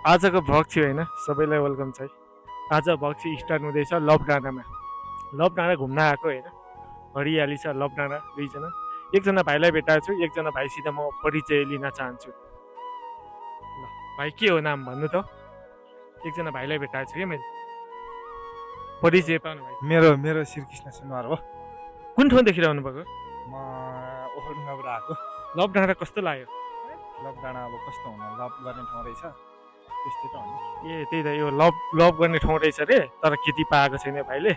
आजको भ्लग थियो होइन सबैलाई वेलकम छ है। आज भ्लग चाहिँ स्टार्ट हुँदैछ लभ डाँडामा। लभ डाँडा घुम्न आएको होइन, हरियाली छ लभ डाँडा। दुईजना, एकजना भाइलाई भेटाएको छु, एकजना भाइसित म परिचय लिन चाहन्छु। ल भाइ, के हो नाम भन्नु त? एकजना भाइलाई भेटाएको छु कि मैले, परिचय पाउनु भाइ। मेरो मेरो श्रीकृष्ण सुनवार हो। कुन ठाउँदेखि आउनु भएको? म ओखलढुङ्गाबाट आएको। लभ डाँडा कस्तो लाग्यो? लभ डाँडा अब कस्तो हुनु, लभ गर्ने ठाउँ रहेछ, त्यस्तै त हो नि। ए त्यही त, यो लभ लभ गर्ने ठाउँ रहेछ अरे, तर केटी पाएको छैन भाइले।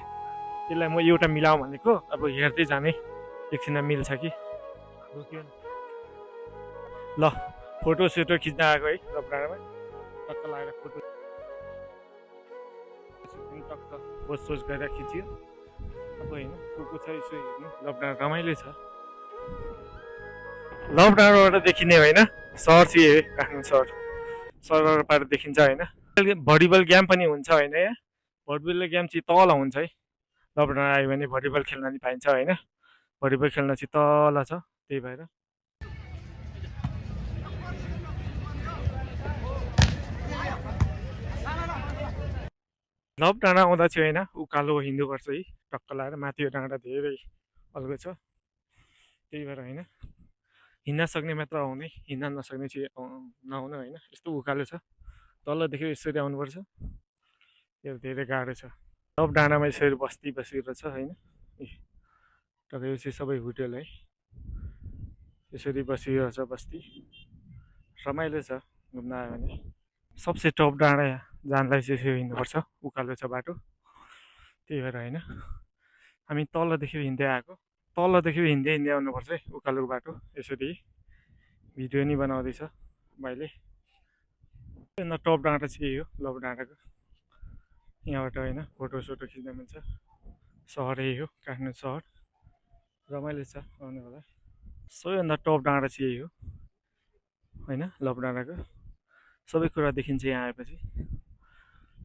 त्यसलाई म एउटा मिलाउँ भनेको, अब हेर्दै जाने एकछिनमा मिल्छ कि। ल फोटो सोटो खिच्न आएको है लभ डाँडामा। टक्क लगाएर फोटो टक्क पोज सोज गरेर खिच्यो। अब होइन को को छ यसो हेर्नु, लभ डाँडा रमाइलो छ। लभ डाँडाबाट देखिने होइन सहर चाहिँ काठमाडौँ सहर, सरबाट देखिन्छ होइन। भलिबल गेम पनि हुन्छ होइन, यहाँ भलिबल गेम चाहिँ तल हुन्छ है। लभ डाँडा आयो भने भलिबल खेल्न नि पाइन्छ होइन, भलिबल खेल्न चाहिँ तल छ, त्यही भएर। लभ डाँडा आउँदा चाहिँ होइन उकालो हिँड्नुपर्छ है, टक्क लगाएर। माथि डाँडा धेरै अल्गो छ, त्यही भएर होइन हिँड्न सक्ने मात्र आउने, हिँड्न नसक्ने चाहिँ नआउनु होइन। यस्तो उकालो छ, तलदेखि यसरी आउनुपर्छ, यो धेरै गाह्रो छ। लभ डाँडामा यसरी बस्ती बसिरहेछ होइन। टक्क यो चाहिँ सबै होटेल है, यसरी बसिरहेछ बस्ती, रमाइलो छ घुम्न आयो भने। सबसे टप डाँडा जानलाई चाहिँ यसरी हिँड्नुपर्छ, उकालो छ बाटो, त्यही भएर होइन हामी तलदेखि हिँड्दै आएको। तलदेखि हिँड्दै हिँड्दै आउनुपर्छ है उकालोको बाटो। यसरी भिडियो नि बनाउँदैछ भाइले। टप डाँडा चाहिँ यही हो लभ डाँडाको। यहाँबाट होइन फोटो सोटो खिच्न मिल्छ। सहर यही हो काठमाडौँ सहर, रमाइलो छ आउनु होला। सबैभन्दा टप डाँडा चाहिँ यही हो होइन लभ डाँडाको। सबै कुरा देखिन्छ यहाँ आएपछि,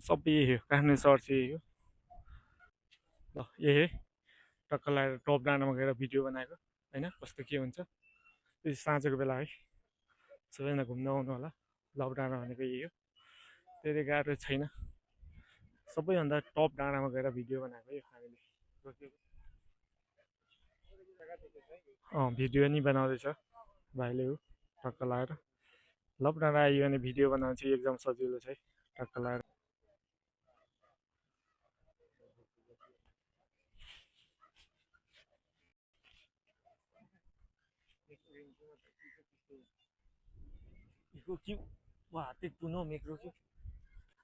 सबै यही हो काठमाडौँ सहर चाहिँ यही हो। ल यही है टक्क लगाएर टप डाँडामा गएर भिडियो बनाएको होइन, कस्तो के हुन्छ। त्यो साँझको बेला है, सबैजना घुम्न आउनु होला। लभ डाँडा भनेको यही हो, धेरै गाह्रो छैन। सबैभन्दा टप डाँडामा गएर भिडियो बनाएको है हामीले। भिडियो नि बनाउँदैछ भाइले हो टक्क लगाएर। लभ डाँडा आयो भने भिडियो बनाउनु चाहिँ एकदम सजिलो छ है, टक्क लगाएर।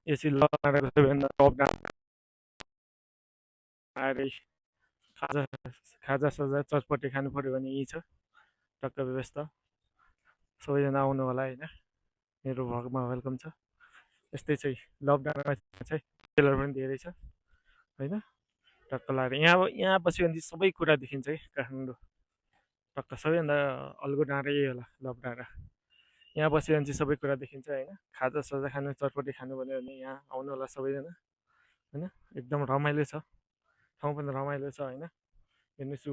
यसरी लभ डाँडाको सबैभन्दा टप डाँडा आएर खाजा खाजा साजा चटपटे खानु पऱ्यो भने यहीँ छ टक्क व्यवस्था। सबैजना आउनु होला होइन, मेरो भ्लगमा वेलकम छ। यस्तै चाहिँ लभ डाँडामा चाहिँ होटेलहरू पनि धेरै छ होइन, टक्क लगाएर यहाँ बस्यो भने चाहिँ सबै कुरा देखिन्छ है काठमाडौँ। टक्क सबैभन्दा अल्गो डाँडा यही होला लभ डाँडा। यहाँ बस्यो भने चाहिँ सबै कुरा देखिन्छ होइन। खाजा साजा खानु चटपटी खानु भन्यो भने यहाँ आउनु होला सबैजना होइन। एकदम रमाइलो छ ठाउँ पनि, रमाइलो छ होइन। हेर्नुहोस्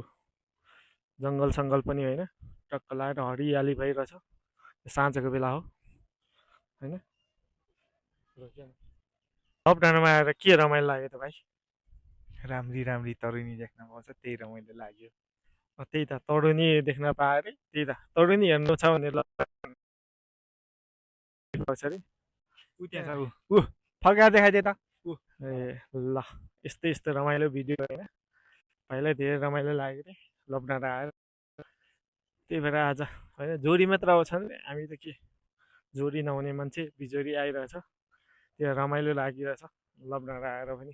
जङ्गल सङ्गल पनि होइन, टक्क लगाएर हरियाली भइरहेछ। साँझको बेला हो होइन। लभ डाँडामा आएर के रमाइलो लाग्यो त भाइ? राम्री राम्री तरुनी देख्न पाउँछ, त्यही रमाइलो लाग्यो। त्यही त, तरुनी देख्न पाएँ अरे, त्यही त तरुनी हेर्नु छ भने ल अरे ऊ त्यहाँ छ, ऊ फर्काएर देखाइदिए त। ए ल, यस्तै यस्तो रमाइलो भिडियो होइन। भाइलाई धेरै रमाइलो लाग्यो अरे लभ डाँडा आएर, त्यही भएर आज होइन जोडी मात्र आउँछ नि, हामी त के जोडी नहुने मान्छे, बिजोरी आइरहेछ, त्यो रमाइलो लागिरहेछ लभ डाँडा आएर पनि।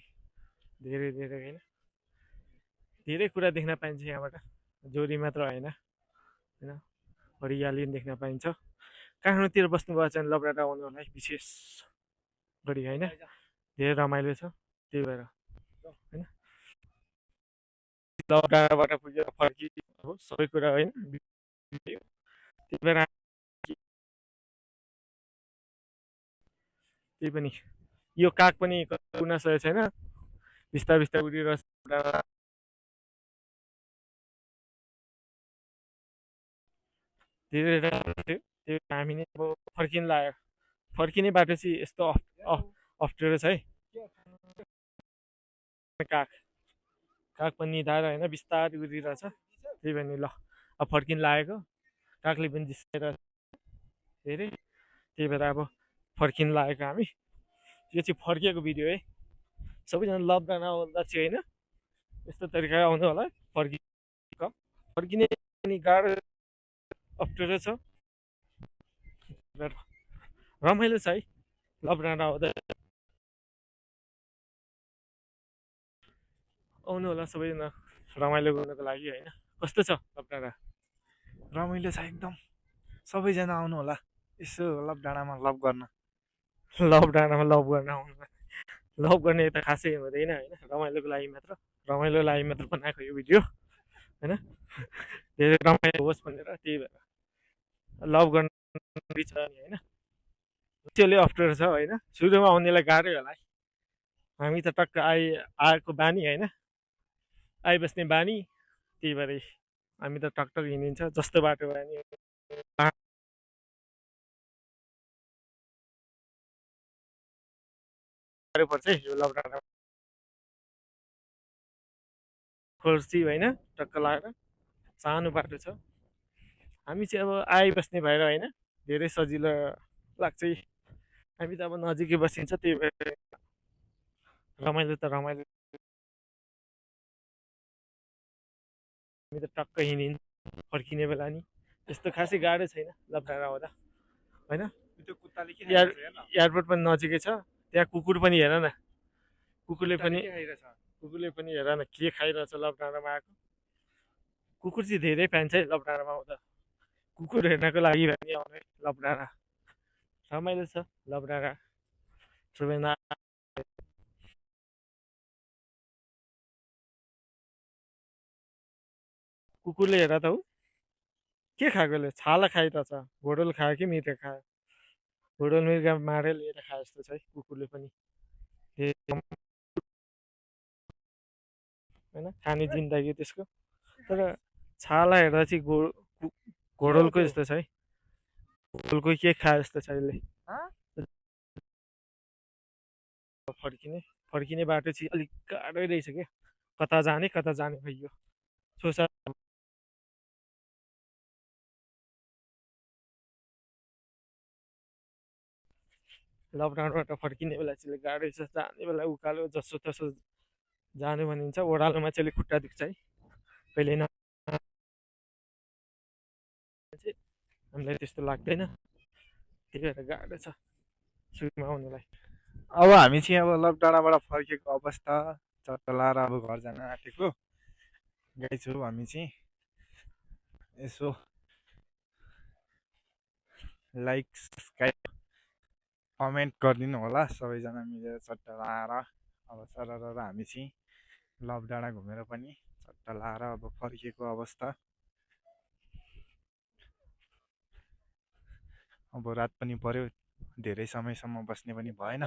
धेरै धेरै होइन, धेरै कुरा देख्न पाइन्छ यहाँबाट, जोडी मात्र होइन होइन, हरियाली पनि देख्न पाइन्छ। काठमाडौँतिर बस्नुभएको छ भने लभ डाँडा आउनु होला है विशेष गरी होइन, धेरै रमाइलो छ त्यही भएर होइन। लभ डाँडाबाट पुगेर फर्कि अब सबै कुरा होइन, त्यही भएर त्यही पनि यो काग पनि उड्न सकेको छैन, बिस्तारै बिस्तारै उडिरहेछ। धेरै राम्रो थियो त्यो, हामी नै अब फर्किन लाग्यो, फर्किने बाटो चाहिँ यस्तो अप्ठ्यारो छ है। काग काग पनि निधाएर होइन बिस्तारै उडिरहेछ, त्यही भएर नि ल अब फर्किन लागेको। कागले पनि जिस्काएर धेरै, त्यही भएर अब फर्किन लागेको हामी। यो चाहिँ फर्किएको भिडियो है। सबैजना लकडाउन आउँदा चाहिँ होइन यस्तो तरिकाले आउनु होला। फर्किने पनि गाह्रो अप्ठ्यारो छ, रमाइलो छ है लकडाउन आउँदा। आउनु होला सबैजना रमाइलो गर्नको लागि होइन। कस्तो छ लकडाउन? रमाइलो छ एकदम। सबैजना आउनु होला यसो लभ डाँडामा लभ गर्न। लभ डाँडामा लभ गर्न आउनु। लभ गर्ने त खासै हुँदैन होइन, रमाइलोको लागि मात्र, रमाइलो लागि मात्र बनाएको यो भिडियो होइन। धेरै रमाइलो होस् भनेर, त्यही भएर लभ गर्न छ नि होइन। त्यसले अप्ठ्यारो छ होइन, सुरुमा आउनेलाई गाह्रै होला है। हामी त टक्क आएको बानी होइन, आइबस्ने बानी, त्यही भएर हामी त टकटक हिँडिन्छ जस्तो बाटो बानी। गाह्रो पर्छ है यो लकडाउन। खोर्सी होइन टक्क लगाएर सानो बाटो छ। हामी चाहिँ अब आइबस्ने भएर होइन धेरै सजिलो लाग्छ। हामी त अब नजिकै बसिन्छ, त्यही भएर रमाइलो त रमाइलो। हामी त टक्क हिँडिन् फर्किने बेला नि त्यस्तो खासै गाह्रो छैन लकडाउन आउँदा होइन। एयरपोर्ट पनि नजिकै छ, त्यहाँ कुकुर पनि हेर न, कुकुरले पनि हेर न के खाइरहेछ लकडाउनमा आएको। कुकुर चाहिँ धेरै पाइन्छ है लकडाउनमा आउँदा, कुकुर हेर्नको लागि भने आउने लकडाउन। रमाइलो छ लकडाउन। सबैजना कुकुरले हेर त हौ के खाएकोले छाला खाइरहेछ। घोडल खायो कि मिर्गा खायो, घोडल मिर्गा मारेर लिएर खायो जस्तो छ है कुकुरले पनि होइन, खाने जिन्दगी त्यसको। तर छाला हेर्दा चाहिँ घोडलको जस्तो छ है, घोडलको के खायो जस्तो छ यसले। फर्किने बाटो चाहिँ अलिक गाह्रै रहेछ क्या, कता जाने भइयो सोचा। लकडाउनबाट फर्किने बेला चाहिँ गाह्रै छ, जाने बेला उकालो जसो तसो जानु भनिन्छ। ओह्रालोमा चाहिँ अलिक खुट्टा दुख्छ है, कहिले न हामीलाई त्यस्तो लाग्दैन, त्यही भएर गाह्रो छ सुरुमा आउनुलाई। अब हामी चाहिँ अब लभ डाँडाबाट फर्केको अवस्था, चट्ट लाएर अब घर जान आँटेको गइछु। हामी चाहिँ यसो लाइक सब्सक्राइब कमेन्ट गरिदिनु होला सबैजना मिलेर चट्ट लाएर। अब सरर हामी चाहिँ लभ डाँडा घुमेर पनि चट्ट लाएर अब फर्किएको अवस्था। अब रात पनि पर्यो, धेरै समयसम्म बस्ने पनि भएन।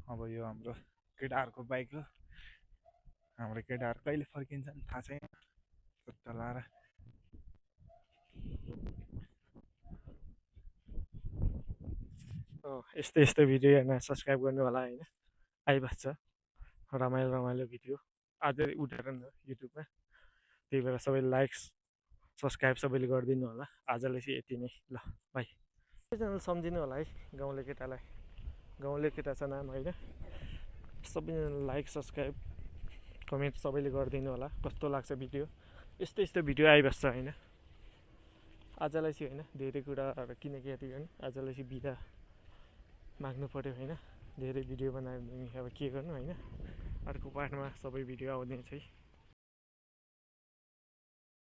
अब यो हाम्रो केटाहरूको बाइक हो, हाम्रो केटाहरू कहिले फर्किन्छन् थाहा छैन। चट्ट लाएर यस्तो यस्तो भिडियो हेर्न सब्सक्राइब गर्नु होला होइन, आइबस्छ रमाइलो भिडियो अझै उठेर न युट्युबमा। त्यही भएर सबैले लाइक सब्सक्राइब सबैले गरिदिनु होला। आजलाई चाहिँ यति नै, ल बाई। सबैजनाले सम्झिनु होला है गाउँले केटालाई, गाउँले केटा छ नाम होइन। सबैजनाले लाइक सब्सक्राइब कमेन्ट सबैले गरिदिनु होला। कस्तो लाग्छ भिडियो, यस्तो भिडियो आइबस्छ होइन। आजलाई चाहिँ होइन धेरै कुराहरू किनकि यति गर्नु, आजलाई चाहिँ बिदा माग्नु पऱ्यो होइन। धेरै भिडियो बनायो भने अब के गर्नु होइन, अर्को पार्टमा सबै भिडियो आउने चाहिँ